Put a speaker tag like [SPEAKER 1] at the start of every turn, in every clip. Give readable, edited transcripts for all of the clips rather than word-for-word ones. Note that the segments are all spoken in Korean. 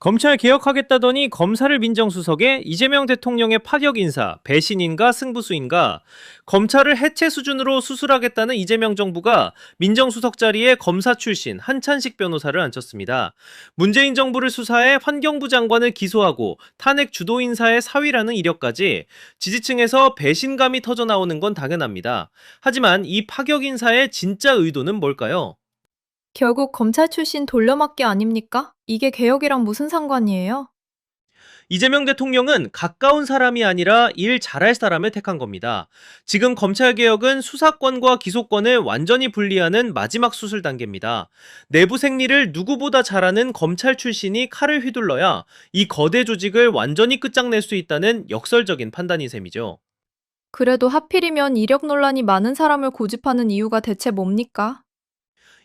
[SPEAKER 1] 검찰 개혁하겠다더니 검사를 민정수석에 이재명 대통령의 파격 인사, 배신인가 승부수인가? 검찰을 해체 수준으로 수술하겠다는 이재명 정부가 민정수석 자리에 검사 출신 한찬식 변호사를 앉혔습니다. 문재인 정부를 수사해 환경부 장관을 기소하고 탄핵 주도 인사의 사위라는 이력까지 지지층에서 배신감이 터져 나오는 건 당연합니다. 하지만 이 파격 인사의 진짜 의도는 뭘까요?
[SPEAKER 2] 결국 검찰 출신 돌려막기 아닙니까? 이게 개혁이랑 무슨 상관이에요?
[SPEAKER 1] 이재명 대통령은 가까운 사람이 아니라 일 잘할 사람을 택한 겁니다. 지금 검찰개혁은 수사권과 기소권을 완전히 분리하는 마지막 수술 단계입니다. 내부 생리를 누구보다 잘하는 검찰 출신이 칼을 휘둘러야 이 거대 조직을 완전히 끝장낼 수 있다는 역설적인 판단인 셈이죠.
[SPEAKER 2] 그래도 하필이면 이력 논란이 많은 사람을 고집하는 이유가 대체 뭡니까?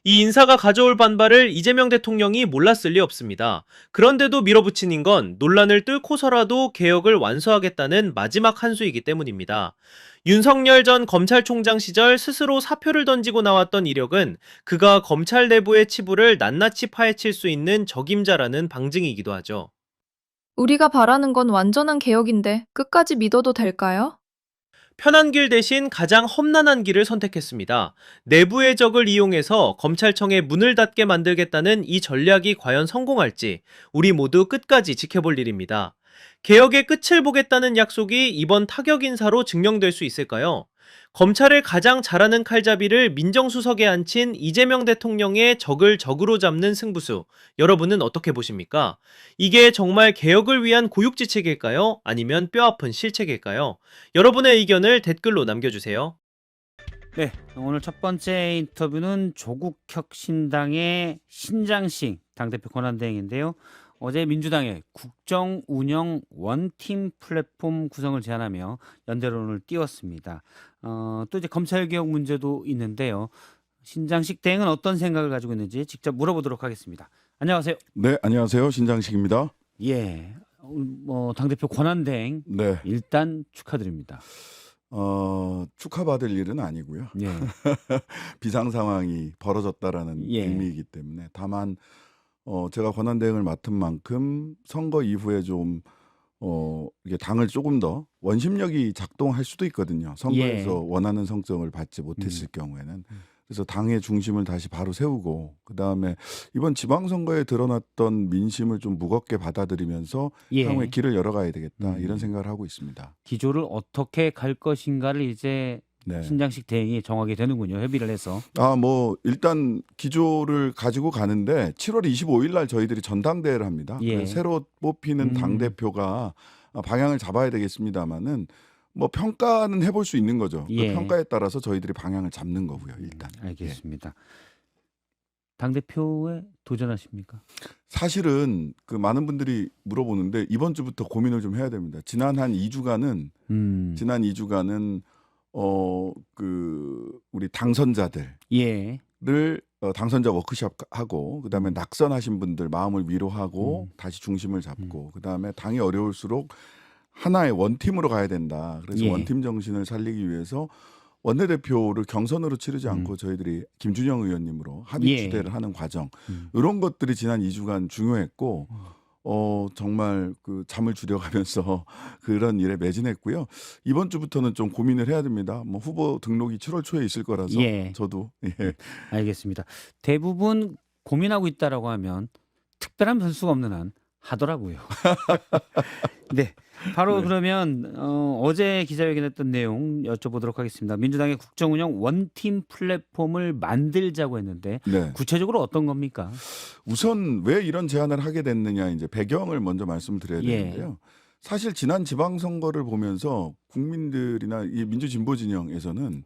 [SPEAKER 1] 이 인사가 가져올 반발을 이재명 대통령이 몰랐을 리 없습니다. 그런데도 밀어붙이는 건 논란을 뚫고서라도 개혁을 완수하겠다는 마지막 한 수이기 때문입니다. 윤석열 전 검찰총장 시절 스스로 사표를 던지고 나왔던 이력은 그가 검찰 내부의 치부를 낱낱이 파헤칠 수 있는 적임자라는 방증이기도 하죠.
[SPEAKER 2] 우리가 바라는 건 완전한 개혁인데 끝까지 믿어도 될까요?
[SPEAKER 1] 편한 길 대신 가장 험난한 길을 선택했습니다. 내부의 적을 이용해서 검찰청에 문을 닫게 만들겠다는 이 전략이 과연 성공할지 우리 모두 끝까지 지켜볼 일입니다. 개혁의 끝을 보겠다는 약속이 이번 타격 인사로 증명될 수 있을까요? 검찰을 가장 잘하는 칼잡이를 민정수석에 앉힌 이재명 대통령의 적을 적으로 잡는 승부수, 여러분은 어떻게 보십니까? 이게 정말 개혁을 위한 고육지책일까요? 아니면 뼈아픈 실책일까요? 여러분의 의견을 댓글로 남겨주세요.
[SPEAKER 3] 네, 오늘 첫 번째 인터뷰는 조국혁신당의 신장식 당대표 권한대행인데요. 어제 민주당의 국정운영 원팀 플랫폼 구성을 제안하며 연대론을 띄웠습니다. 또 이제 검찰개혁 문제도 있는데요. 신장식 대행은 어떤 생각을 가지고 있는지 직접 물어보도록 하겠습니다. 안녕하세요.
[SPEAKER 4] 네, 안녕하세요. 신장식입니다.
[SPEAKER 3] 예, 당대표 권한대행
[SPEAKER 4] 네,
[SPEAKER 3] 일단 축하드립니다.
[SPEAKER 4] 축하받을 일은 아니고요.
[SPEAKER 3] 예,
[SPEAKER 4] 비상 상황이 벌어졌다라는
[SPEAKER 3] 예.
[SPEAKER 4] 의미이기 때문에 다만 제가 권한대행을 맡은 만큼 선거 이후에 좀 이게 당을 조금 더 원심력이 작동할 수도 있거든요. 선거에서
[SPEAKER 3] 예.
[SPEAKER 4] 원하는 성적을 받지 못했을 경우에는. 그래서 당의 중심을 다시 바로 세우고 그다음에 이번 지방선거에 드러났던 민심을 좀 무겁게 받아들이면서
[SPEAKER 3] 예.
[SPEAKER 4] 향후에 길을 열어가야 되겠다 이런
[SPEAKER 3] 음.
[SPEAKER 4] 생각을 하고 있습니다.
[SPEAKER 3] 기조를 어떻게 갈 것인가를 이제
[SPEAKER 4] 네.
[SPEAKER 3] 신장식 대행이 정하게 되는군요. 협의를 해서.
[SPEAKER 4] 일단 기조를 가지고 가는데 7월 25일 날 저희들이 전당대회를 합니다.
[SPEAKER 3] 예.
[SPEAKER 4] 그래서 새로 뽑히는 당대표가 방향을 잡아야 되겠습니다만은 뭐 평가는 해볼 수 있는 거죠.
[SPEAKER 3] 예.
[SPEAKER 4] 그 평가에 따라서 저희들이 방향을 잡는 거고요. 일단.
[SPEAKER 3] 알겠습니다. 당대표에 도전하십니까?
[SPEAKER 4] 사실은 그 많은 분들이 물어보는데 이번 주부터 고민을 좀 해야 됩니다. 지난 2주간은 우리 당선자들을
[SPEAKER 3] 예.
[SPEAKER 4] 당선자 워크숍 하고 그다음에 낙선하신 분들 마음을 위로하고 다시 중심을 잡고 그다음에 당이 어려울수록 하나의 원팀으로 가야 된다. 그래서
[SPEAKER 3] 예.
[SPEAKER 4] 원팀 정신을 살리기 위해서 원내대표를 경선으로 치르지 않고 저희들이 김준영 의원님으로 합의
[SPEAKER 3] 예.
[SPEAKER 4] 추대를 하는 과정 이런 것들이 지난 2주간 중요했고 정말 그 잠을 줄여가면서 그런 일에 매진했고요. 이번 주부터는 좀 고민을 해야 됩니다. 뭐 후보 등록이 7월 초에 있을 거라서
[SPEAKER 3] 예.
[SPEAKER 4] 저도 예.
[SPEAKER 3] 알겠습니다. 대부분 고민하고 있다라고 하면 특별한 변수가 없는 한 하더라고요. 네. 바로
[SPEAKER 4] 네.
[SPEAKER 3] 그러면 어제 기자회견했던 내용 여쭤보도록 하겠습니다. 민주당의 국정운영 원팀 플랫폼을 만들자고 했는데
[SPEAKER 4] 네.
[SPEAKER 3] 구체적으로 어떤 겁니까?
[SPEAKER 4] 우선 왜 이런 제안을 하게 됐느냐 이제 배경을 먼저 말씀드려야
[SPEAKER 3] 예.
[SPEAKER 4] 되는데요. 사실 지난 지방선거를 보면서 국민들이나 이 민주진보 진영에서는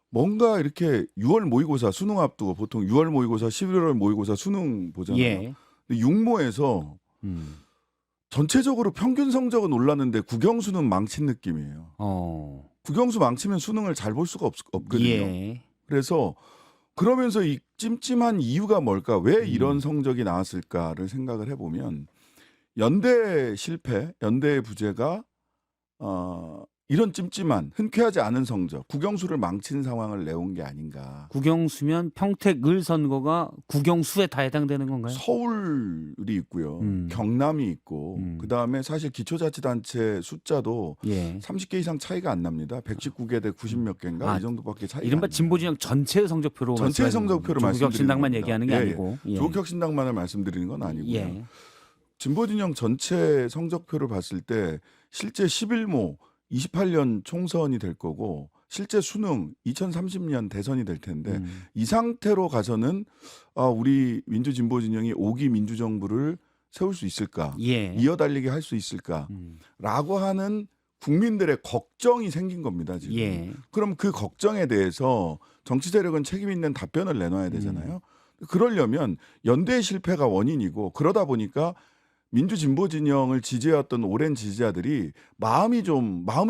[SPEAKER 4] 뭔가 이렇게 6월 모의고사 수능 앞두고 보통 6월 모의고사, 11월 모의고사 수능 보잖아요.
[SPEAKER 3] 예.
[SPEAKER 4] 근데 육모에서 전체적으로 평균 성적은 올랐는데 국영수는 망친 느낌이에요. 국영수 망치면 수능을 잘 볼 수가 없거든요.
[SPEAKER 3] 예.
[SPEAKER 4] 그래서 그러면서 이 찜찜한 이유가 뭘까? 왜 이런 성적이 나왔을까를 생각을 해보면 연대 실패, 연대의 부재가 이런 찜찜한 흔쾌하지 않은 성적, 국영수를 망친 상황을 내온 게 아닌가.
[SPEAKER 3] 국영수면 평택을 선거가 국영수에 다 해당되는 건가요?
[SPEAKER 4] 서울이 있고요. 경남이 있고 그다음에 사실 기초자치단체 숫자도
[SPEAKER 3] 예.
[SPEAKER 4] 30개 이상 차이가 안 납니다. 119개 대 90몇 개인가
[SPEAKER 3] 아,
[SPEAKER 4] 이 정도밖에 차이가
[SPEAKER 3] 이른바
[SPEAKER 4] 안 나요.
[SPEAKER 3] 진보진영 전체의 성적표로
[SPEAKER 4] 전체의 성적표를 말씀드리는
[SPEAKER 3] 조국혁신당만
[SPEAKER 4] 겁니다.
[SPEAKER 3] 얘기하는 게
[SPEAKER 4] 예,
[SPEAKER 3] 아니고. 예.
[SPEAKER 4] 조국혁신당만을 말씀드리는 건 아니고요.
[SPEAKER 3] 예.
[SPEAKER 4] 진보진영 전체 성적표를 봤을 때 실제 11모 28년 총선이 될 거고 실제 수능 2030년 대선이 될 텐데 이 상태로 가서는 우리 민주진보진영이 5기 민주정부를 세울 수 있을까?
[SPEAKER 3] 예.
[SPEAKER 4] 이어달리게 할 수 있을까? 라고 하는 국민들의 걱정이 생긴 겁니다. 지금.
[SPEAKER 3] 예.
[SPEAKER 4] 그럼 그 걱정에 대해서 정치 세력은 책임 있는 답변을 내놔야 되잖아요. 그러려면 연대의 실패가 원인이고 그러다 보니까 민주진보진영을 지지해왔던 오랜 지지자들이 마음의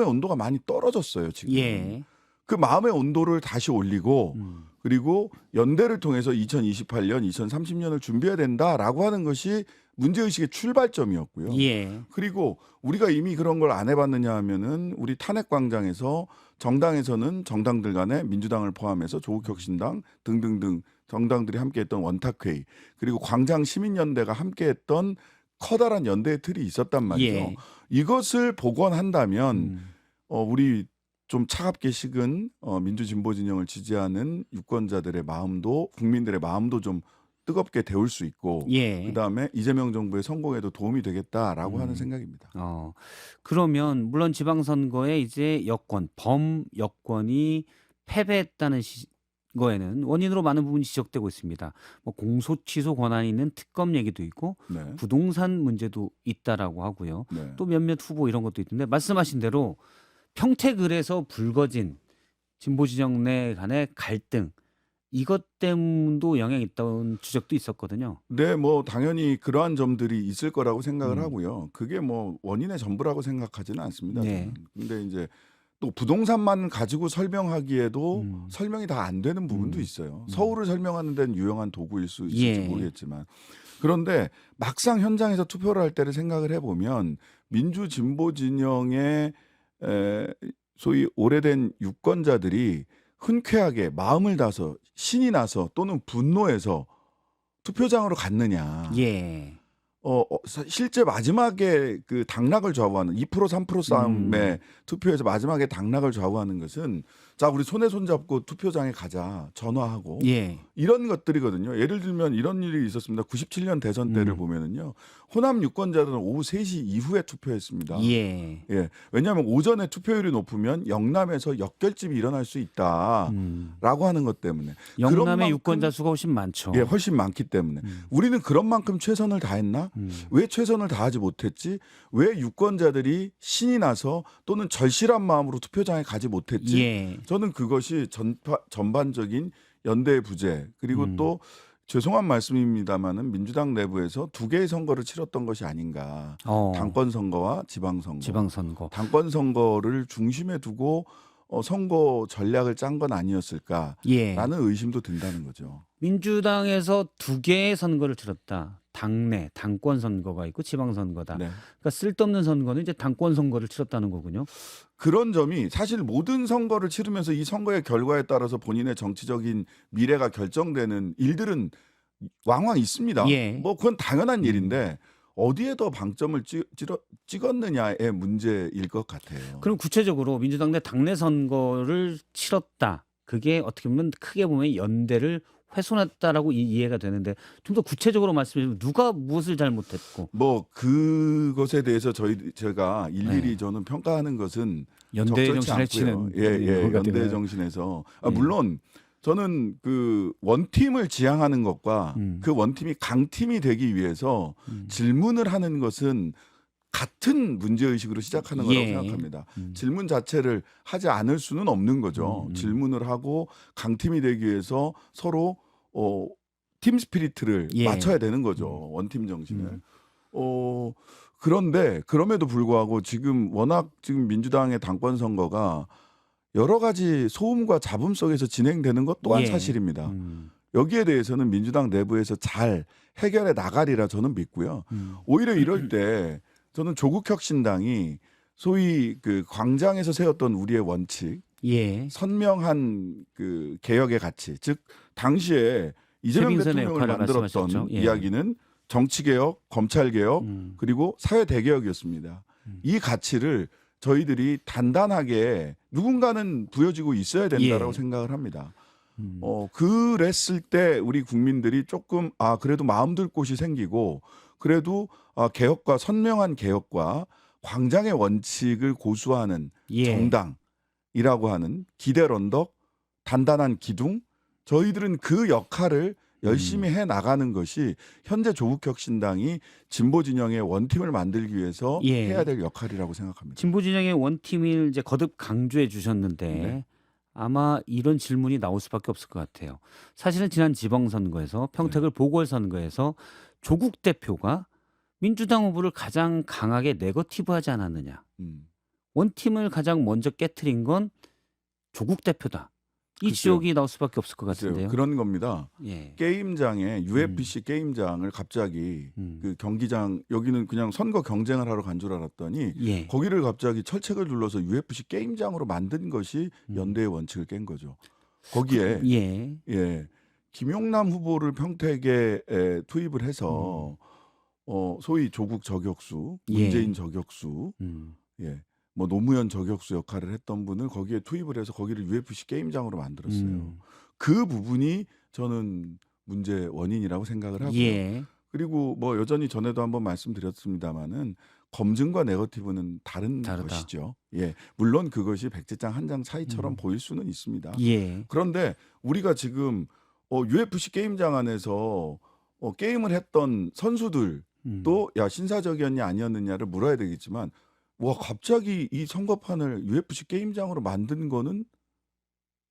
[SPEAKER 4] 온도가 많이 떨어졌어요. 지금.
[SPEAKER 3] 예.
[SPEAKER 4] 그 마음의 온도를 다시 올리고 그리고 연대를 통해서 2028년, 2030년을 준비해야 된다라고 하는 것이 문제의식의 출발점이었고요.
[SPEAKER 3] 예.
[SPEAKER 4] 그리고 우리가 이미 그런 걸 안 해봤느냐 하면은 우리 탄핵광장에서 정당에서는 정당들 간에 민주당을 포함해서 조국혁신당 등등등 정당들이 함께했던 원탁회의 그리고 광장시민연대가 함께했던 커다란 연대의 틀이 있었단 말이죠.
[SPEAKER 3] 예.
[SPEAKER 4] 이것을 복원한다면 우리 좀 차갑게 식은 민주진보진영을 지지하는 유권자들의 마음도 국민들의 마음도 좀 뜨겁게 데울 수 있고
[SPEAKER 3] 예.
[SPEAKER 4] 그다음에 이재명 정부의 성공에도 도움이 되겠다라고 하는 생각입니다.
[SPEAKER 3] 그러면 물론 지방선거에 이제 여권, 범여권이 패배했다는 거에는 원인으로 많은 부분이 지적되고 있습니다. 뭐 공소 취소 권한이 있는 특검 얘기도 있고
[SPEAKER 4] 네.
[SPEAKER 3] 부동산 문제도 있다라고 하고요.
[SPEAKER 4] 네.
[SPEAKER 3] 또 몇몇 후보 이런 것도 있던데 말씀하신 대로 평택을에서 불거진 진보진영 내 간의 갈등 이것 때문도 영향이 있다는 지적도 있었거든요.
[SPEAKER 4] 네, 뭐 당연히 그러한 점들이 있을 거라고 생각을 하고요. 그게 뭐 원인의 전부라고 생각하지는 않습니다.
[SPEAKER 3] 네.
[SPEAKER 4] 저는. 근데 이제 또 부동산만 가지고 설명하기에도 설명이 다 안 되는 부분도 있어요. 서울을 설명하는 데는 유용한 도구일 수 있을지
[SPEAKER 3] 예.
[SPEAKER 4] 모르겠지만 그런데 막상 현장에서 투표를 할 때를 생각을 해보면 민주 진보 진영의 소위 오래된 유권자들이 흔쾌하게 마음을 다서 신이 나서 또는 분노해서 투표장으로 갔느냐.
[SPEAKER 3] 예.
[SPEAKER 4] 실제 마지막에 그 당락을 좌우하는 2% 3% 싸움의 투표에서 마지막에 당락을 좌우하는 것은 자 우리 손에 손 잡고 투표장에 가자 전화하고
[SPEAKER 3] 예.
[SPEAKER 4] 이런 것들이거든요. 예를 들면 이런 일이 있었습니다. 97년 대선 때를 보면은요. 호남 유권자들은 오후 3시 이후에 투표했습니다.
[SPEAKER 3] 예.
[SPEAKER 4] 예. 왜냐하면 오전에 투표율이 높으면 영남에서 역결집이 일어날 수 있다라고 하는 것 때문에 그런
[SPEAKER 3] 영남의
[SPEAKER 4] 만큼
[SPEAKER 3] 유권자 수가 훨씬 많죠.
[SPEAKER 4] 예, 훨씬 많기 때문에 우리는 그런 만큼 최선을 다했나? 왜 최선을 다하지 못했지? 왜 유권자들이 신이 나서 또는 절실한 마음으로 투표장에 가지 못했지?
[SPEAKER 3] 예.
[SPEAKER 4] 저는 그것이 전반적인 연대의 부재 그리고 또 죄송한 말씀입니다마는 민주당 내부에서 두 개의 선거를 치렀던 것이 아닌가. 당권 선거와 지방선거.
[SPEAKER 3] 지방선거.
[SPEAKER 4] 당권 선거를 중심에 두고 선거 전략을 짠 건 아니었을까라는
[SPEAKER 3] 예.
[SPEAKER 4] 의심도 든다는 거죠.
[SPEAKER 3] 민주당에서 두 개의 선거를 치렀다. 당내 당권 선거가 있고 지방선거다.
[SPEAKER 4] 네.
[SPEAKER 3] 그러니까 쓸데없는 선거는 이제 당권 선거를 치렀다는 거군요.
[SPEAKER 4] 그런 점이 사실 모든 선거를 치르면서 이 선거의 결과에 따라서 본인의 정치적인 미래가 결정되는 일들은 왕왕 있습니다.
[SPEAKER 3] 예.
[SPEAKER 4] 뭐 그건 당연한 일인데 어디에 더 방점을 찍었느냐의 문제일 것 같아요.
[SPEAKER 3] 그럼 구체적으로 민주당 내 당내 선거를 치렀다. 그게 어떻게 보면 크게 보면 연대를 훼손했다라고 이해가 되는데 좀 더 구체적으로 말씀해 주면 누가 무엇을 잘못했고
[SPEAKER 4] 뭐 그것에 대해서 제가 일일이 저는 평가하는 것은
[SPEAKER 3] 연대
[SPEAKER 4] 적절치
[SPEAKER 3] 정신에
[SPEAKER 4] 않고요.
[SPEAKER 3] 치는
[SPEAKER 4] 예,
[SPEAKER 3] 뭐가
[SPEAKER 4] 연대
[SPEAKER 3] 되나요?
[SPEAKER 4] 정신에서
[SPEAKER 3] 예.
[SPEAKER 4] 물론 저는 그 원팀을 지향하는 것과 그 원팀이 강팀이 되기 위해서 질문을 하는 것은 같은 문제의식으로 시작하는 거라고
[SPEAKER 3] 예.
[SPEAKER 4] 생각합니다. 질문 자체를 하지 않을 수는 없는 거죠. 질문을 하고 강팀이 되기 위해서 서로 팀 스피리트를
[SPEAKER 3] 예.
[SPEAKER 4] 맞춰야 되는 거죠. 원팀 정신을. 그런데 그럼에도 불구하고 지금 워낙 지금 민주당의 당권 선거가 여러 가지 소음과 잡음 속에서 진행되는 것 또한
[SPEAKER 3] 예.
[SPEAKER 4] 사실입니다. 여기에 대해서는 민주당 내부에서 잘 해결해 나가리라 저는 믿고요. 오히려 이럴 때 저는 조국혁신당이 소위 그 광장에서 세웠던 우리의 원칙,
[SPEAKER 3] 예.
[SPEAKER 4] 선명한 그 개혁의 가치, 즉 당시에 이재명
[SPEAKER 3] 최빙선의
[SPEAKER 4] 대통령을
[SPEAKER 3] 역할을
[SPEAKER 4] 만들었던
[SPEAKER 3] 말씀하셨죠. 예.
[SPEAKER 4] 이야기는 정치개혁, 검찰개혁, 그리고 사회대개혁이었습니다. 이 가치를 저희들이 단단하게 누군가는 부여지고 있어야 된다라고
[SPEAKER 3] 예.
[SPEAKER 4] 생각을 합니다.
[SPEAKER 3] 음.
[SPEAKER 4] 그랬을 때 우리 국민들이 조금 그래도 마음 둘 곳이 생기고 그래도 개혁과 선명한 개혁과 광장의 원칙을 고수하는
[SPEAKER 3] 예.
[SPEAKER 4] 정당이라고 하는 기댈 언덕, 단단한 기둥, 저희들은 그 역할을 열심히 해 나가는 것이 현재 조국혁신당이 진보 진영의 원팀을 만들기 위해서
[SPEAKER 3] 예.
[SPEAKER 4] 해야 될 역할이라고 생각합니다.
[SPEAKER 3] 진보 진영의 원팀을 이제 거듭 강조해 주셨는데
[SPEAKER 4] 네.
[SPEAKER 3] 아마 이런 질문이 나올 수밖에 없을 것 같아요. 사실은 지난 지방선거에서 평택을 보궐선거에서 조국 대표가 민주당 후보를 가장 강하게 네거티브하지 않았느냐.
[SPEAKER 4] 음.
[SPEAKER 3] 원팀을 가장 먼저 깨트린 건 조국 대표다. 이
[SPEAKER 4] 글쎄요.
[SPEAKER 3] 지적이 나올 수밖에 없을 것
[SPEAKER 4] 글쎄요.
[SPEAKER 3] 같은데요.
[SPEAKER 4] 그런 겁니다.
[SPEAKER 3] 예.
[SPEAKER 4] 게임장에 UFC 게임장을 갑자기 그 경기장 여기는 그냥 선거 경쟁을 하러 간 줄 알았더니
[SPEAKER 3] 예.
[SPEAKER 4] 거기를 갑자기 철책을 둘러서 UFC 게임장으로 만든 것이 연대의 원칙을 깬 거죠. 거기에
[SPEAKER 3] 예.
[SPEAKER 4] 예, 김용남 후보를 평택에 투입을 해서 소위 조국 저격수,
[SPEAKER 3] 예.
[SPEAKER 4] 문재인 저격수, 예, 뭐 노무현 저격수 역할을 했던 분을 거기에 투입을 해서 거기를 UFC 게임장으로 만들었어요. 그 부분이 저는 문제 원인이라고 생각을 하고요.
[SPEAKER 3] 예.
[SPEAKER 4] 그리고 뭐 여전히 전에도 한번 말씀드렸습니다마는 검증과 네거티브는 다른
[SPEAKER 3] 다르다.
[SPEAKER 4] 것이죠. 예, 물론 그것이 백지장 한 장 차이처럼 보일 수는 있습니다.
[SPEAKER 3] 예.
[SPEAKER 4] 그런데 우리가 지금 UFC 게임장 안에서 게임을 했던 선수들도 야 신사적이었냐 아니었느냐를 물어야 되겠지만 와 갑자기 이 선거판을 UFC 게임장으로 만든 거는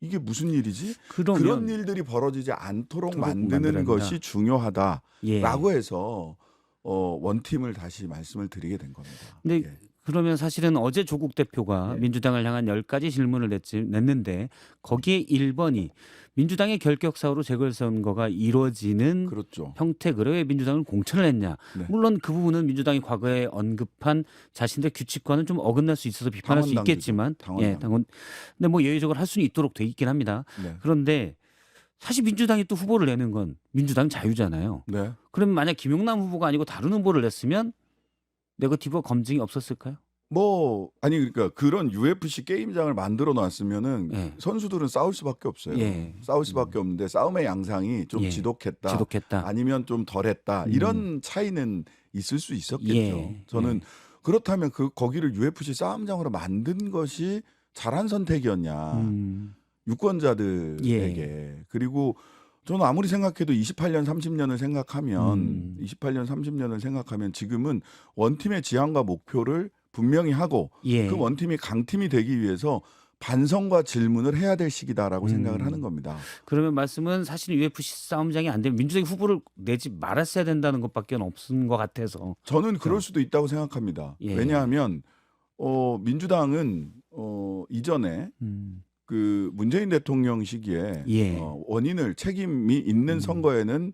[SPEAKER 4] 이게 무슨 일이지?
[SPEAKER 3] 그러면
[SPEAKER 4] 그런 일들이 벌어지지 않도록 만드는
[SPEAKER 3] 만들어야
[SPEAKER 4] 것이
[SPEAKER 3] 된다.
[SPEAKER 4] 중요하다라고
[SPEAKER 3] 예.
[SPEAKER 4] 해서 원팀을 다시 말씀을 드리게 된 겁니다.
[SPEAKER 3] 근데
[SPEAKER 4] 예.
[SPEAKER 3] 그러면 사실은 어제 조국 대표가
[SPEAKER 4] 예.
[SPEAKER 3] 민주당을 향한 10가지 질문을 냈는데 거기에 1번이 민주당의 결격사유로 재벌선거가 이루어지는
[SPEAKER 4] 그렇죠.
[SPEAKER 3] 평택으로 왜 민주당을 공천을 했냐.
[SPEAKER 4] 네.
[SPEAKER 3] 물론 그 부분은 민주당이 과거에 언급한 자신들 규칙과는 좀 어긋날 수 있어서 비판할 수
[SPEAKER 4] 당원
[SPEAKER 3] 있겠지만
[SPEAKER 4] 당규죠.
[SPEAKER 3] 예, 당원. 근데 뭐 예외적으로 할 수는 있도록 돼 있긴 합니다.
[SPEAKER 4] 네.
[SPEAKER 3] 그런데 사실 민주당이 또 후보를 내는 건 민주당 자유잖아요.
[SPEAKER 4] 네.
[SPEAKER 3] 그러면 만약 김용남 후보가 아니고 다른 후보를 냈으면 네거티브 검증이 없었을까요?
[SPEAKER 4] 뭐 아니 그러니까 그런 UFC 게임장을 만들어 놨으면은
[SPEAKER 3] 예.
[SPEAKER 4] 선수들은 싸울 수밖에 없어요.
[SPEAKER 3] 예.
[SPEAKER 4] 싸울 수밖에 없는데 싸움의 양상이 좀
[SPEAKER 3] 예.
[SPEAKER 4] 지독했다.
[SPEAKER 3] 지독했다.
[SPEAKER 4] 아니면 좀 덜했다. 이런 차이는 있을 수 있었겠죠.
[SPEAKER 3] 예.
[SPEAKER 4] 저는
[SPEAKER 3] 예.
[SPEAKER 4] 그렇다면 거기를 UFC 싸움장으로 만든 것이 잘한 선택이었냐. 유권자들에게. 그리고 저는 아무리 생각해도 28년 30년을 생각하면 28년 30년을 생각하면 지금은 원팀의 지향과 목표를 분명히 하고
[SPEAKER 3] 예.
[SPEAKER 4] 그 원팀이 강팀이 되기 위해서 반성과 질문을 해야 될 시기다라고 생각을 하는 겁니다.
[SPEAKER 3] 그러면 말씀은 사실 UFC 싸움장이 안 되면 민주당이 후보를 내지 말았어야 된다는 것밖에 없는 것 같아서.
[SPEAKER 4] 저는 그럴 수도 있다고 생각합니다.
[SPEAKER 3] 예.
[SPEAKER 4] 왜냐하면 민주당은 이전에 그 문재인 대통령 시기에
[SPEAKER 3] 예.
[SPEAKER 4] 원인을 책임이 있는 선거에는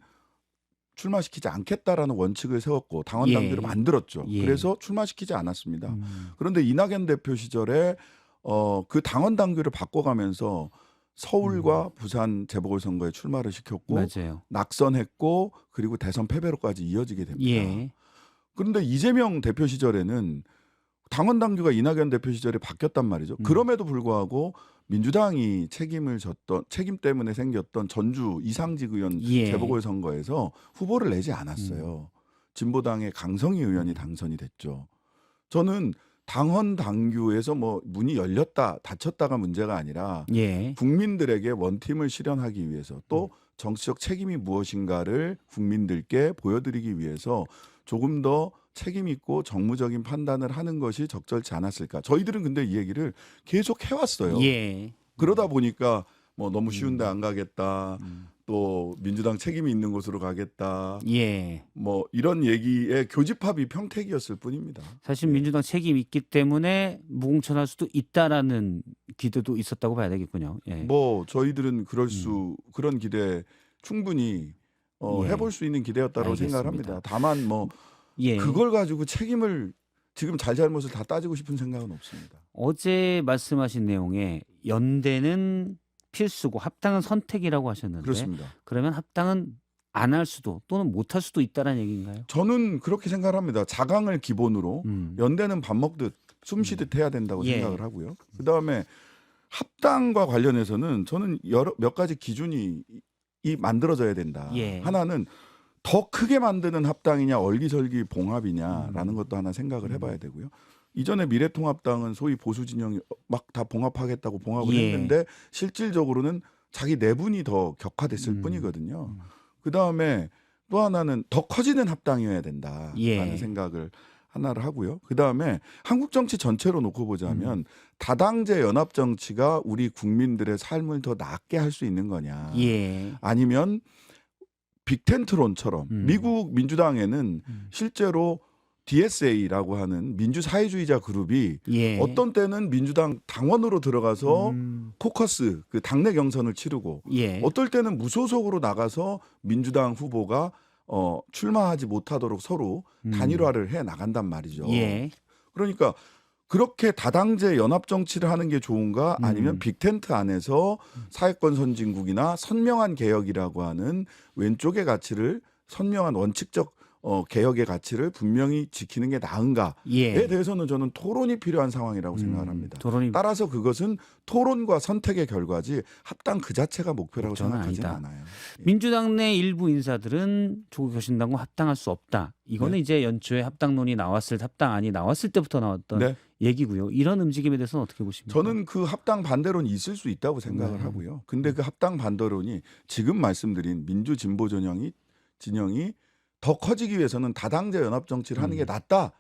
[SPEAKER 4] 출마시키지 않겠다라는 원칙을 세웠고 당원
[SPEAKER 3] 예.
[SPEAKER 4] 당규를 만들었죠.
[SPEAKER 3] 예.
[SPEAKER 4] 그래서 출마시키지 않았습니다. 그런데 이낙연 대표 시절에 그 당원 당규를 바꿔가면서 서울과 부산 재보궐선거에 출마를 시켰고
[SPEAKER 3] 맞아요.
[SPEAKER 4] 낙선했고 그리고 대선 패배로까지 이어지게 됩니다.
[SPEAKER 3] 예.
[SPEAKER 4] 그런데 이재명 대표 시절에는 당원 당규가 이낙연 대표 시절에 바뀌었단 말이죠. 그럼에도 불구하고 민주당이 책임 때문에 생겼던 전주 이상직 의원
[SPEAKER 3] 예.
[SPEAKER 4] 재보궐선거에서 후보를 내지 않았어요. 진보당의 강성희 의원이 당선이 됐죠. 저는 당원 당규에서 뭐 문이 열렸다 닫혔다가 문제가 아니라
[SPEAKER 3] 예.
[SPEAKER 4] 국민들에게 원팀을 실현하기 위해서 또 정치적 책임이 무엇인가를 국민들께 보여드리기 위해서 조금 더 책임 있고 정무적인 판단을 하는 것이 적절치 않았을까. 저희들은 근데 이 얘기를 계속 해왔어요.
[SPEAKER 3] 예.
[SPEAKER 4] 그러다 보니까 뭐 너무 쉬운데 안 가겠다. 또 민주당 책임이 있는 곳으로 가겠다.
[SPEAKER 3] 예.
[SPEAKER 4] 뭐 이런 얘기의 교집합이 평택이었을 뿐입니다.
[SPEAKER 3] 사실
[SPEAKER 4] 예.
[SPEAKER 3] 민주당 책임이 있기 때문에 무공천할 수도 있다라는 기대도 있었다고 봐야 되겠군요. 예.
[SPEAKER 4] 뭐 저희들은 그런 기대 충분히
[SPEAKER 3] 예.
[SPEAKER 4] 해볼 수 있는 기대였다고
[SPEAKER 3] 알겠습니다.
[SPEAKER 4] 생각을 합니다. 다만 뭐
[SPEAKER 3] 예.
[SPEAKER 4] 그걸 가지고 책임을 지금 잘잘못을 다 따지고 싶은 생각은 없습니다.
[SPEAKER 3] 어제 말씀하신 내용에 연대는 필수고 합당은 선택이라고 하셨는데
[SPEAKER 4] 그렇습니다.
[SPEAKER 3] 그러면 합당은 안 할 수도 또는 못 할 수도 있다는 얘기인가요?
[SPEAKER 4] 저는 그렇게 생각을 합니다. 자강을 기본으로 연대는 밥 먹듯 숨 쉬듯 해야 된다고
[SPEAKER 3] 예.
[SPEAKER 4] 생각을 하고요. 그다음에 합당과 관련해서는 저는 몇 가지 기준이 만들어져야 된다.
[SPEAKER 3] 예.
[SPEAKER 4] 하나는 더 크게 만드는 합당이냐 얼기설기 봉합이냐라는 것도 하나 생각을 해봐야 되고요. 이전에 미래통합당은 소위 보수 진영이 막 다 봉합하겠다고 봉합을
[SPEAKER 3] 예.
[SPEAKER 4] 했는데 실질적으로는 자기 내분이 더 격화됐을 뿐이거든요. 그다음에 또 하나는 더 커지는 합당이어야 된다라는
[SPEAKER 3] 예.
[SPEAKER 4] 생각을 하나를 하고요. 그다음에 한국 정치 전체로 놓고 보자면 다당제 연합 정치가 우리 국민들의 삶을 더 낫게 할 수 있는 거냐.
[SPEAKER 3] 예.
[SPEAKER 4] 아니면 빅텐트론처럼 미국 민주당에는 실제로 DSA라고 하는 민주사회주의자 그룹이
[SPEAKER 3] 예.
[SPEAKER 4] 어떤 때는 민주당 당원으로 들어가서 코커스 그 당내 경선을 치르고
[SPEAKER 3] 예.
[SPEAKER 4] 어떨 때는 무소속으로 나가서 민주당 후보가 출마하지 못하도록 서로 단일화를 해 나간단 말이죠.
[SPEAKER 3] 예.
[SPEAKER 4] 그러니까 그렇게 다당제 연합 정치를 하는 게 좋은가 아니면 빅텐트 안에서 사회권 선진국이나 선명한 개혁이라고 하는 왼쪽의 가치를 선명한 원칙적 개혁의 가치를 분명히 지키는 게 나은가에
[SPEAKER 3] 예.
[SPEAKER 4] 대해서는 저는 토론이 필요한 상황이라고 생각을 합니다.
[SPEAKER 3] 토론이
[SPEAKER 4] 따라서 그것은 토론과 선택의 결과지 합당 그 자체가 목표라고
[SPEAKER 3] 목표는
[SPEAKER 4] 생각하지는
[SPEAKER 3] 아니다.
[SPEAKER 4] 않아요. 예.
[SPEAKER 3] 민주당 내 일부 인사들은 조국혁신당과 합당할 수 없다. 이거는
[SPEAKER 4] 네.
[SPEAKER 3] 이제 연초에 합당론이 합당안이 나왔을 때부터 나왔던
[SPEAKER 4] 네.
[SPEAKER 3] 얘기고요. 이런 움직임에 대해서는 어떻게 보십니까?
[SPEAKER 4] 저는 그 합당 반대론이 있을 수 있다고 생각을 하고요. 근데 그 합당 반대론이 지금 말씀드린 민주 진보 진영이 더 커지기 위해서는 다당제 연합 정치를 하는 게 낫다.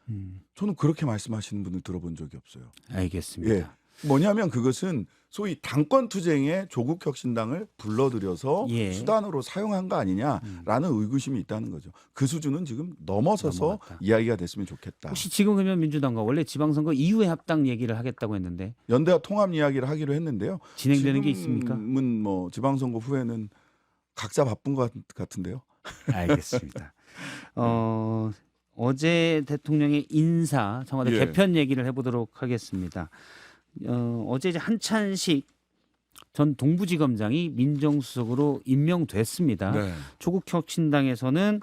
[SPEAKER 4] 저는 그렇게 말씀하시는 분을 들어본 적이 없어요.
[SPEAKER 3] 알겠습니다.
[SPEAKER 4] 예. 뭐냐면 그것은 소위 당권 투쟁에 조국 혁신당을 불러들여서
[SPEAKER 3] 예.
[SPEAKER 4] 수단으로 사용한 거 아니냐라는 의구심이 있다는 거죠. 그 수준은 지금 넘어서서
[SPEAKER 3] 넘어갔다.
[SPEAKER 4] 이야기가 됐으면 좋겠다.
[SPEAKER 3] 혹시 지금 그러면 민주당과 원래 지방선거 이후에 합당 얘기를 하겠다고 했는데
[SPEAKER 4] 연대와 통합 이야기를 하기로 했는데요.
[SPEAKER 3] 진행되는 게 있습니까?
[SPEAKER 4] 지금은 뭐 지방선거 후에는 각자 바쁜 것 같은데요.
[SPEAKER 3] 알겠습니다. 어제 대통령의 인사 청와대
[SPEAKER 4] 예.
[SPEAKER 3] 개편 얘기를 해보도록 하겠습니다. 어제 이제 한찬식 전 동부지검장이 민정수석으로 임명됐습니다.
[SPEAKER 4] 네.
[SPEAKER 3] 조국혁신당에서는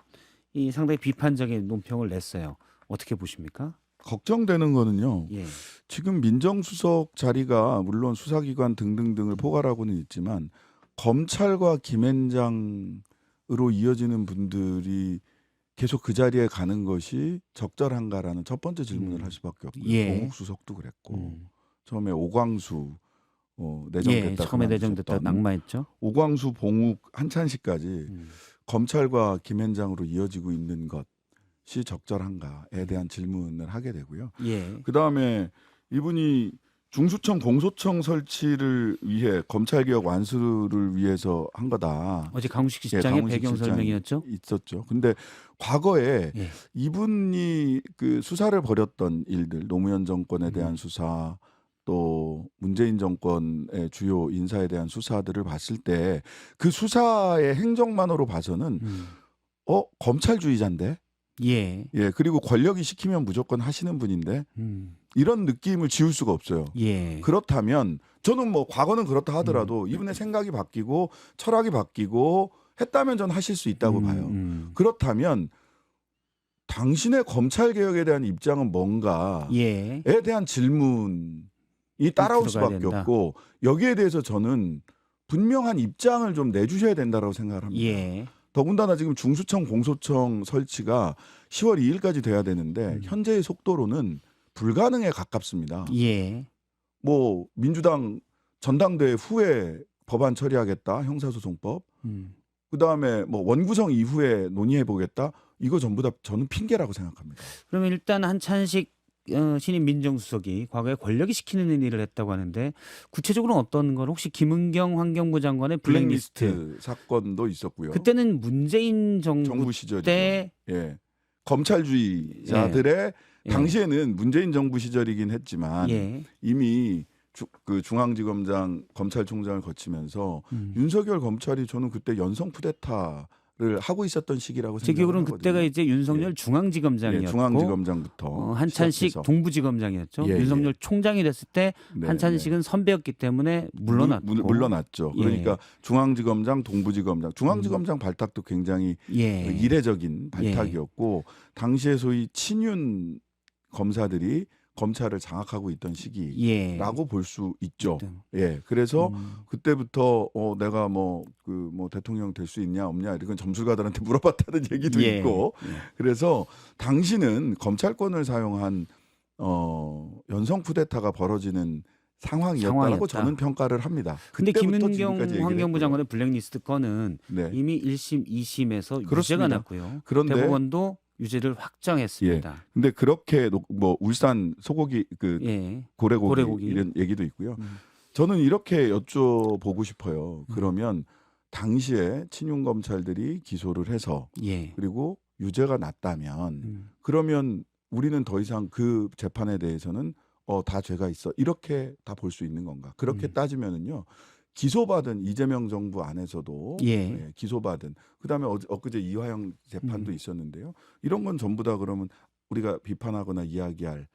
[SPEAKER 3] 이 상당히 비판적인 논평을 냈어요. 어떻게 보십니까?
[SPEAKER 4] 걱정되는 거는요.
[SPEAKER 3] 예,
[SPEAKER 4] 지금 민정수석 자리가 물론 수사기관 등등등을 포괄하고는 있지만 검찰과 김앤장으로 이어지는 분들이 계속 그 자리에 가는 것이 적절한가라는 첫 번째 질문을 할 수밖에 없고요.
[SPEAKER 3] 예.
[SPEAKER 4] 공욱 수석도 그랬고 처음에 오광수 내정됐다.
[SPEAKER 3] 예, 처음에 내정됐다 낙마했죠.
[SPEAKER 4] 오광수, 봉욱, 한찬식까지 검찰과 김앤장으로 이어지고 있는 것이 적절한가에 대한 질문을 하게 되고요.
[SPEAKER 3] 예,
[SPEAKER 4] 그 다음에 이분이 중수청 공소청 설치를 위해 검찰개혁 완수를 위해서 한 거다.
[SPEAKER 3] 어제 강훈식
[SPEAKER 4] 예,
[SPEAKER 3] 실장의
[SPEAKER 4] 강훈식
[SPEAKER 3] 배경
[SPEAKER 4] 실장이
[SPEAKER 3] 설명이었죠.
[SPEAKER 4] 있었죠. 근데 과거에
[SPEAKER 3] 예.
[SPEAKER 4] 이분이 그 수사를 벌였던 일들, 노무현 정권에 대한 수사, 또 문재인 정권의 주요 인사에 대한 수사들을 봤을 때 그 수사의 행정만으로 봐서는 검찰주의자인데,
[SPEAKER 3] 예,
[SPEAKER 4] 예, 그리고 권력이 시키면 무조건 하시는 분인데 이런 느낌을 지울 수가 없어요.
[SPEAKER 3] 예,
[SPEAKER 4] 그렇다면 저는 뭐 과거는 그렇다 하더라도 이분의 생각이 바뀌고 철학이 바뀌고 했다면 전 하실 수 있다고 봐요. 그렇다면 당신의 검찰 개혁에 대한 입장은 뭔가에
[SPEAKER 3] 예,
[SPEAKER 4] 대한 질문이 따라올
[SPEAKER 3] 들어가야
[SPEAKER 4] 수밖에
[SPEAKER 3] 된다.
[SPEAKER 4] 없고 여기에 대해서 저는 분명한 입장을 좀 내주셔야 된다고 생각을 합니다.
[SPEAKER 3] 예,
[SPEAKER 4] 더군다나 지금 중수청 공소청 설치가 10월 2일까지 돼야 되는데 현재의 속도로는 불가능에 가깝습니다.
[SPEAKER 3] 예,
[SPEAKER 4] 뭐 민주당 전당대회 후에 법안 처리하겠다, 형사소송법. 그다음에 뭐 원구성 이후에 논의해 보겠다. 이거 전부 다 저는 핑계라고 생각합니다.
[SPEAKER 3] 그러면 일단 한찬식 신임 민정수석이 과거에 권력이 시키는 일을 했다고 하는데 구체적으로는 어떤 걸 혹시 김은경 환경부 장관의 블랙리스트
[SPEAKER 4] 사건도 있었고요.
[SPEAKER 3] 그때는 문재인 정부
[SPEAKER 4] 시절이죠.
[SPEAKER 3] 때
[SPEAKER 4] 예. 검찰주의자들의
[SPEAKER 3] 예.
[SPEAKER 4] 당시에는 문재인 정부 시절이긴 했지만
[SPEAKER 3] 예,
[SPEAKER 4] 이미 그 중앙지검장 검찰총장을 거치면서 윤석열 검찰이 저는 그때 연성 쿠데타를 하고 있었던 시기라고
[SPEAKER 3] 제
[SPEAKER 4] 생각을
[SPEAKER 3] 기억으로는
[SPEAKER 4] 하거든요.
[SPEAKER 3] 그때가 이제 윤석열
[SPEAKER 4] 예.
[SPEAKER 3] 중앙지검장이었고
[SPEAKER 4] 예, 중앙지검장부터
[SPEAKER 3] 한찬식
[SPEAKER 4] 시작해서.
[SPEAKER 3] 동부지검장이었죠.
[SPEAKER 4] 예,
[SPEAKER 3] 윤석열 총장이 됐을 때
[SPEAKER 4] 네,
[SPEAKER 3] 한찬식은 선배였기 때문에 물러났고
[SPEAKER 4] 물러났죠.
[SPEAKER 3] 예.
[SPEAKER 4] 그러니까 중앙지검장, 동부지검장, 중앙지검장 발탁도 굉장히
[SPEAKER 3] 예.
[SPEAKER 4] 이례적인 발탁이었고 당시에 소위 친윤 검사들이 검찰을 장악하고 있던 시기라고
[SPEAKER 3] 예.
[SPEAKER 4] 볼 수 있죠.
[SPEAKER 3] 어떤,
[SPEAKER 4] 예, 그래서
[SPEAKER 3] 음,
[SPEAKER 4] 그때부터 내가 뭐 대통령 될 수 있냐 없냐 이건 점술가들한테 물어봤다는 얘기도
[SPEAKER 3] 예.
[SPEAKER 4] 있고
[SPEAKER 3] 예.
[SPEAKER 4] 그래서 당시는 검찰권을 사용한 연성 쿠데타가 벌어지는 상황이었다라고
[SPEAKER 3] 상황이었다.
[SPEAKER 4] 저는 평가를 합니다.
[SPEAKER 3] 근데
[SPEAKER 4] 그때부터
[SPEAKER 3] 김은경
[SPEAKER 4] 지금까지 얘기를
[SPEAKER 3] 환경부
[SPEAKER 4] 했고요.
[SPEAKER 3] 장관의 블랙리스트 건은
[SPEAKER 4] 네.
[SPEAKER 3] 이미 1심, 2심에서 유죄가
[SPEAKER 4] 그렇습니다.
[SPEAKER 3] 났고요.
[SPEAKER 4] 그런데
[SPEAKER 3] 대법원도 유죄를 확정했습니다.
[SPEAKER 4] 근데 그렇게 뭐 울산 소고기 그
[SPEAKER 3] 예.
[SPEAKER 4] 고래고기,
[SPEAKER 3] 고래고기.
[SPEAKER 4] 이런 얘기도 있고요.
[SPEAKER 3] 음.
[SPEAKER 4] 저는 이렇게 여쭤보고 싶어요. 그러면 당시에 친윤 검찰들이 기소를 해서
[SPEAKER 3] 예.
[SPEAKER 4] 그리고 유죄가 났다면
[SPEAKER 3] 음.
[SPEAKER 4] 그러면 우리는 더 이상 그 재판에 대해서는 다 죄가 있어 이렇게 다 볼 수 있는 건가? 그렇게 따지면은요. 기소받은 이재명 정부 안에서도
[SPEAKER 3] 예.
[SPEAKER 4] 기소받은 그다음에 엊그제 이화영 재판도 있었는데요. 이런 건 전부 다 그러면 우리가 비판하거나 이야기할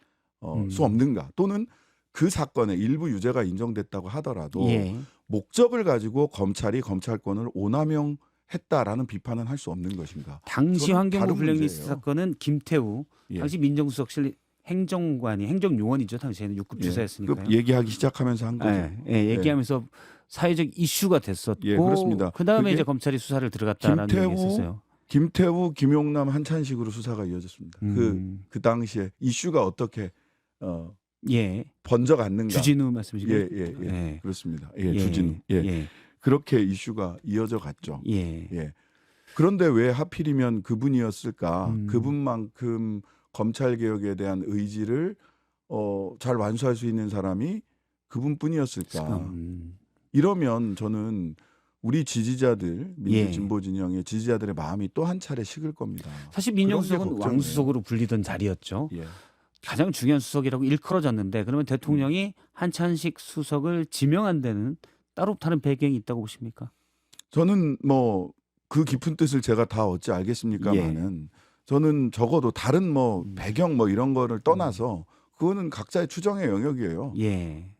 [SPEAKER 4] 수 없는가? 또는 그 사건에 일부 유죄가 인정됐다고 하더라도
[SPEAKER 3] 예.
[SPEAKER 4] 목적을 가지고 검찰이 검찰권을 오남용했다라는 비판은 할 수 없는 것인가?
[SPEAKER 3] 당시
[SPEAKER 4] 저는
[SPEAKER 3] 환경부
[SPEAKER 4] 다른
[SPEAKER 3] 블랙리스트
[SPEAKER 4] 문제예요.
[SPEAKER 3] 사건은 김태우
[SPEAKER 4] 예.
[SPEAKER 3] 당시 민정수석실 행정요원이죠. 당시에는 6급
[SPEAKER 4] 예.
[SPEAKER 3] 주사였으니까요.
[SPEAKER 4] 그 얘기하기 시작하면서 한 거죠.
[SPEAKER 3] 얘기하면서 사회적 이슈가 됐었고
[SPEAKER 4] 예, 그렇습니다.
[SPEAKER 3] 그다음에
[SPEAKER 4] 그게
[SPEAKER 3] 이제 검찰이 수사를 들어갔다라는
[SPEAKER 4] 김태우,
[SPEAKER 3] 얘기가 있었어요.
[SPEAKER 4] 김태우, 김용남, 한찬식으로 수사가 이어졌습니다. 그 당시에 이슈가 어떻게
[SPEAKER 3] 예.
[SPEAKER 4] 번져갔는가?
[SPEAKER 3] 주진우 말씀이시죠?
[SPEAKER 4] 예. 그렇습니다. 주진우.
[SPEAKER 3] 예.
[SPEAKER 4] 그렇게 이슈가 이어져 갔죠.
[SPEAKER 3] 예.
[SPEAKER 4] 예. 그런데 왜 하필이면 그분이었을까?
[SPEAKER 3] 음.
[SPEAKER 4] 그분만큼 검찰 개혁에 대한 의지를 잘 완수할 수 있는 사람이 그분뿐이었을까? 이러면 저는 우리 지지자들 민주 진보 진영의 지지자들의 마음이 또 한 차례 식을 겁니다.
[SPEAKER 3] 사실
[SPEAKER 4] 그런 게
[SPEAKER 3] 민정수석은
[SPEAKER 4] 걱정이에요.
[SPEAKER 3] 왕수석으로 불리던 자리였죠.
[SPEAKER 4] 예.
[SPEAKER 3] 가장 중요한 수석이라고 일컬어졌는데 그러면 대통령이 한찬식 수석을 지명한 데는 따로 다른 배경이 있다고 보십니까?
[SPEAKER 4] 저는 뭐 그 깊은 뜻을 제가 다 어찌 알겠습니까만은 저는 적어도 다른 뭐 배경 뭐 이런 거를 떠나서 그거는 각자의 추정의 영역이에요.
[SPEAKER 3] 예.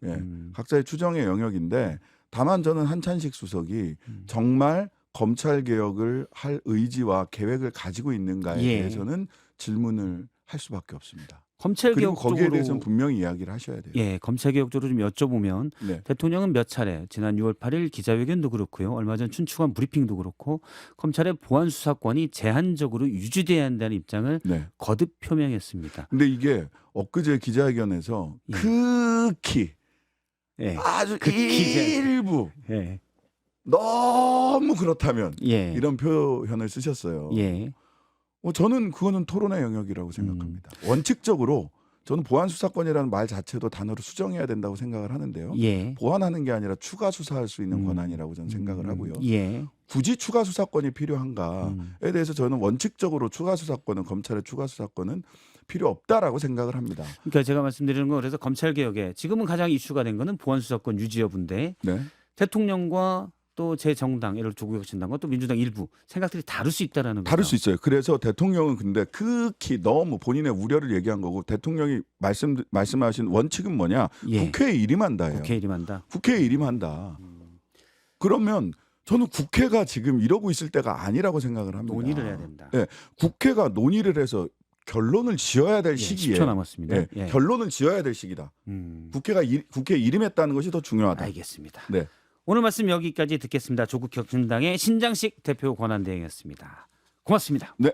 [SPEAKER 4] 각자의 추정의 영역인데 다만 저는 한찬식 수석이 정말 검찰 개혁을 할 의지와 계획을 가지고 있는가에
[SPEAKER 3] 예.
[SPEAKER 4] 대해서는 질문을 할 수밖에 없습니다.
[SPEAKER 3] 검찰
[SPEAKER 4] 그리고
[SPEAKER 3] 개혁
[SPEAKER 4] 거기에
[SPEAKER 3] 쪽으로
[SPEAKER 4] 대해서는 분명히 이야기를 하셔야 돼요.
[SPEAKER 3] 예, 검찰 개혁 쪽으로 좀 여쭤보면
[SPEAKER 4] 네.
[SPEAKER 3] 대통령은 몇 차례 지난 6월 8일 기자회견도 그렇고요. 얼마 전 춘추관 브리핑도 그렇고 검찰의 보안 수사권이 제한적으로 유지돼야 한다는 입장을
[SPEAKER 4] 네.
[SPEAKER 3] 거듭 표명했습니다.
[SPEAKER 4] 근데 이게 엊그제 기자회견에서
[SPEAKER 3] 예.
[SPEAKER 4] 극히
[SPEAKER 3] 예.
[SPEAKER 4] 아주
[SPEAKER 3] 극히
[SPEAKER 4] 일부
[SPEAKER 3] 예.
[SPEAKER 4] 너무 그렇다면
[SPEAKER 3] 예.
[SPEAKER 4] 이런 표현을 쓰셨어요.
[SPEAKER 3] 예.
[SPEAKER 4] 저는 그거는 토론의 영역이라고 생각합니다. 원칙적으로 저는 보안 수사권이라는 말 자체도 단어로 수정해야 된다고 생각을 하는데요.
[SPEAKER 3] 예.
[SPEAKER 4] 보완하는 게 아니라 추가 수사할 수 있는 권한이라고 저는 생각을 하고요.
[SPEAKER 3] 예.
[SPEAKER 4] 굳이 추가 수사권이 필요한가에 대해서 저는 원칙적으로 추가 수사권은 검찰의 추가 수사권은 필요 없다라고 생각을 합니다.
[SPEAKER 3] 그러니까 제가 말씀드리는 건 그래서 검찰 개혁에 지금은 가장 이슈가 된 거는 보안 수사권 유지 여부인데
[SPEAKER 4] 네.
[SPEAKER 3] 대통령과 또 제 정당, 예를 들어 조국혁신당과 또 민주당 일부 생각들이 다를 수 있다라는 거죠.
[SPEAKER 4] 다를 수 있어요. 그래서 대통령은 근데 극히 너무 본인의 우려를 얘기한 거고 대통령이 말씀하신 원칙은 뭐냐?
[SPEAKER 3] 예.
[SPEAKER 4] 국회에 일임한다예요.
[SPEAKER 3] 국회 일임한다.
[SPEAKER 4] 국회에 일임한다. 그러면 저는 국회가 지금 이러고 있을 때가 아니라고 생각을 합니다.
[SPEAKER 3] 논의를 해야 된다.
[SPEAKER 4] 예, 국회가 논의를 해서 결론을 지어야 될
[SPEAKER 3] 예,
[SPEAKER 4] 시기에
[SPEAKER 3] 10초 남았습니다.
[SPEAKER 4] 예,
[SPEAKER 3] 예.
[SPEAKER 4] 결론을 지어야 될 시기다. 국회에 일임했다는 것이 더 중요하다.
[SPEAKER 3] 알겠습니다.
[SPEAKER 4] 네.
[SPEAKER 3] 오늘 말씀 여기까지 듣겠습니다. 조국혁신당의 신장식 대표 권한대행이었습니다. 고맙습니다.
[SPEAKER 4] 네,